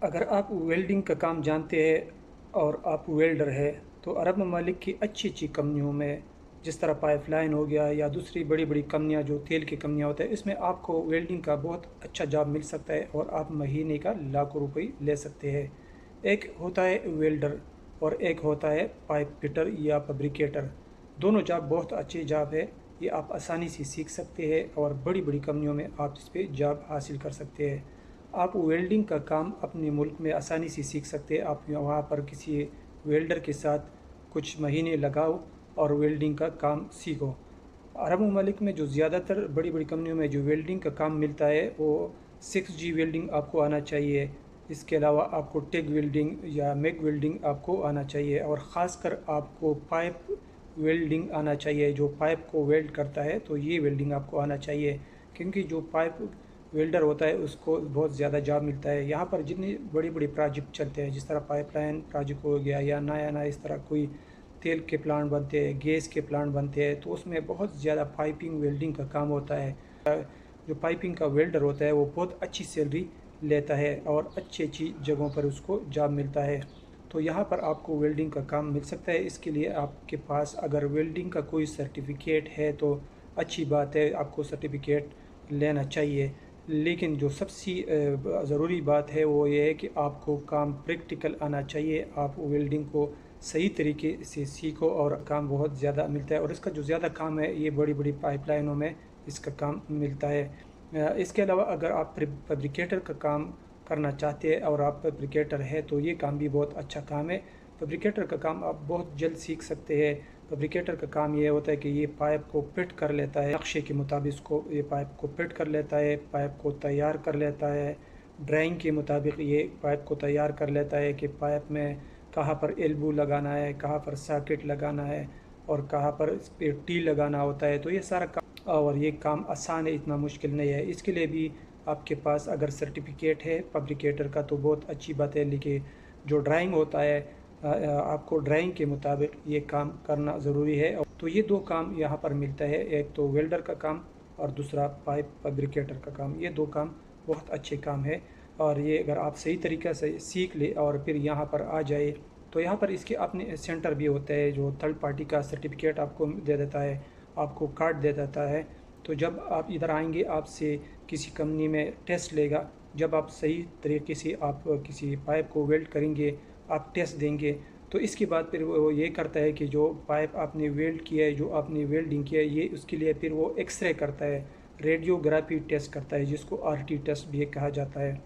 अगर आप वेल्डिंग का काम जानते हैं और आप वेल्डर है तो अरब ममालिक की अच्छी अच्छी कंपनियों में जिस तरह पाइपलाइन हो गया या दूसरी बड़ी बड़ी कंपनियां जो तेल की कंपनियां होते हैं, इसमें आपको वेल्डिंग का बहुत अच्छा जॉब मिल सकता है और आप महीने का लाखों रुपए ले सकते हैं। एक होता है वेल्डर और एक होता है पाइप फिटर या फैब्रिकेटर। दोनों जॉब बहुत अच्छे जॉब है। ये आप आसानी से सीख सकते हैं और बड़ी बड़ी कंपनियों में आप इस पर जॉब हासिल कर सकते हैं। आप वेल्डिंग का काम अपने मुल्क में आसानी से सीख सकते हैं। आप वहाँ पर किसी वेल्डर के साथ कुछ महीने लगाओ और वेल्डिंग का काम सीखो। अरब ममालिक में जो ज़्यादातर बड़ी बड़ी कंपनियों में जो वेल्डिंग का काम मिलता है वो 6G वेल्डिंग आपको आना चाहिए। इसके अलावा आपको टेग वेल्डिंग या मैग वेल्डिंग आपको आना चाहिए और ख़ासकर आपको पाइप वेल्डिंग आना चाहिए। जो पाइप को वेल्ड करता है तो ये वेल्डिंग आपको आना चाहिए, क्योंकि जो पाइप वेल्डर होता है उसको बहुत ज़्यादा जॉब मिलता है। यहाँ पर जितनी बड़ी बड़ी प्रोजेक्ट चलते हैं, जिस तरह पाइपलाइन प्रोजेक्ट हो गया या नया नया इस तरह कोई तेल के प्लांट बनते हैं, गैस के प्लांट बनते हैं, तो उसमें बहुत ज़्यादा पाइपिंग वेल्डिंग का काम होता है। जो पाइपिंग का वेल्डर होता है वो बहुत अच्छी सैलरी लेता है और अच्छी अच्छी जगहों पर उसको जॉब मिलता है। तो यहाँ पर आपको वेल्डिंग का काम मिल सकता है। इसके लिए आपके पास अगर वेल्डिंग का कोई सर्टिफिकेट है तो अच्छी बात है, आपको सर्टिफिकेट लेना चाहिए। लेकिन जो सबसे ज़रूरी बात है वो ये है कि आपको काम प्रैक्टिकल आना चाहिए। आप वेल्डिंग को सही तरीके से सीखो और काम बहुत ज़्यादा मिलता है और इसका जो ज़्यादा काम है ये बड़ी बड़ी पाइपलाइनों में इसका काम मिलता है। इसके अलावा अगर आप फैब्रिकेटर का काम करना चाहते हैं और आप फैब्रिकेटर है तो ये काम भी बहुत अच्छा काम है। फैब्रिकेटर का काम आप बहुत जल्द सीख सकते हैं। फैब्रिकेटर का काम ये होता है कि ये पाइप को फिट कर लेता है, नक्शे के मुताबिक को ये पाइप को फिट कर लेता है, पाइप को तैयार कर लेता है, ड्राइंग के मुताबिक ये पाइप को तैयार कर लेता है कि पाइप में कहाँ पर एल्बो लगाना है, कहाँ पर सॉकेट लगाना है और कहाँ पर इस पर टी लगाना होता है। तो ये सारा काम, और ये काम आसान है, इतना मुश्किल नहीं है। इसके लिए भी आपके पास अगर सर्टिफिकेट है फैब्रिकेटर का तो बहुत अच्छी बात है। लेकिन जो ड्राइंग होता है आपको ड्राइंग के मुताबिक ये काम करना ज़रूरी है। तो ये दो काम यहाँ पर मिलता है, एक तो वेल्डर का काम और दूसरा पाइप फैब्रिकेटर का काम। ये दो काम बहुत अच्छे काम है और ये अगर आप सही तरीक़े से सीख ले और फिर यहाँ पर आ जाए तो यहाँ पर इसके अपने सेंटर भी होते हैं जो थर्ड पार्टी का सर्टिफिकेट आपको दे देता है, आपको कार्ड दे देता है। तो जब आप इधर आएंगे आपसे किसी कंपनी में टेस्ट लेगा। जब आप सही तरीके से आप किसी पाइप को वेल्ड करेंगे, आप टेस्ट देंगे, तो इसके बाद फिर वो ये करता है कि जो पाइप आपने वेल्ड किया है, जो आपने वेल्डिंग किया है, ये उसके लिए फिर वो एक्सरे करता है, रेडियोग्राफी टेस्ट करता है जिसको RT टेस्ट भी कहा जाता है।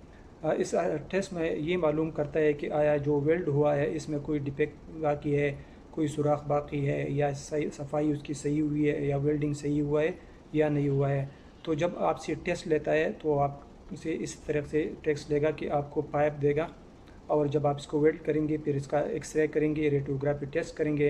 इस टेस्ट में ये मालूम करता है कि आया जो वेल्ड हुआ है इसमें कोई डिफेक्ट बाकी है, कोई सुराख बाकी है या सही सफाई उसकी सही हुई है या वेल्डिंग सही हुआ है या नहीं हुआ है। तो जब आपसे टेस्ट लेता है तो आप उसे इस तरह से टेस्ट लेगा कि आपको पाइप देगा और जब आप इसको वेल्ड करेंगे फिर इसका एक्सरे करेंगे, रेडियोग्राफी टेस्ट करेंगे।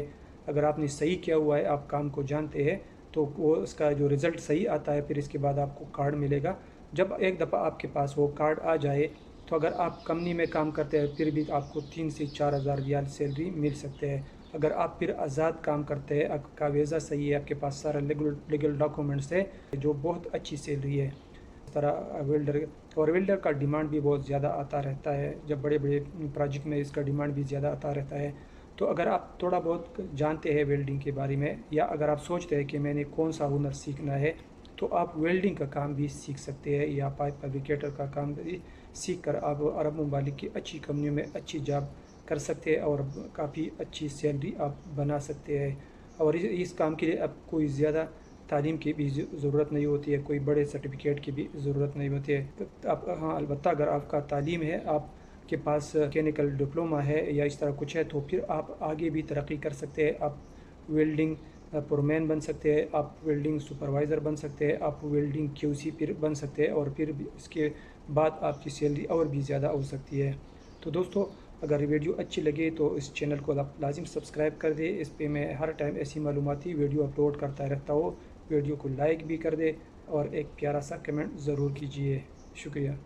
अगर आपने सही किया हुआ है, आप काम को जानते हैं, तो वो उसका जो रिज़ल्ट सही आता है फिर इसके बाद आपको कार्ड मिलेगा। जब एक दफ़ा आपके पास वो कार्ड आ जाए तो अगर आप कंपनी में काम करते हैं फिर भी आपको 3 से 4 हज़ार रियाल सैलरी मिल सकते हैं। अगर आप फिर आज़ाद काम करते हैं, आपका वीज़ा सही है, आपके पास सारा लीगल डॉक्यूमेंट्स है, जो बहुत अच्छी सैलरी है। इस तरह वेल्डर और वेल्डर का डिमांड भी बहुत ज़्यादा आता रहता है। जब बड़े बड़े प्रोजेक्ट में इसका डिमांड भी ज़्यादा आता रहता है। तो अगर आप थोड़ा बहुत जानते हैं वेल्डिंग के बारे में या अगर आप सोचते हैं कि मैंने कौन सा हुनर सीखना है तो आप वेल्डिंग का काम भी सीख सकते हैं या पाइप फैब्रिकेटर का काम भी सीख कर आप अरब ममालिक की अच्छी कंपनियों में अच्छी जॉब कर सकते हैं और काफ़ी अच्छी सैलरी आप बना सकते हैं। और इस काम के लिए अब कोई ज़्यादा तालीम की भी ज़रूरत नहीं होती है, कोई बड़े सर्टिफिकेट की भी ज़रूरत नहीं होती है। तो आप हाँ, अलबत्ता अगर आपका तालीम है, आपके पास मैकेनिकल डिप्लोमा है या इस तरह कुछ है, तो फिर आप आगे भी तरक्की कर सकते हैं। आप वेल्डिंग फोरमैन बन सकते हैं, आप वेल्डिंग सुपरवाइज़र बन सकते हैं, आप वेल्डिंग QC फिर बन सकते हैं और फिर भी इसके बाद आपकी सैलरी और भी ज़्यादा हो सकती है। तो दोस्तों, अगर वीडियो अच्छी लगे तो इस चैनल को आप लाजिम सब्सक्राइब कर दें। इस पे मैं हर टाइम ऐसी मालूमाती वीडियो अपलोड करता रहता हूँ। वीडियो को लाइक भी कर दे और एक प्यारा सा कमेंट ज़रूर कीजिए। शुक्रिया।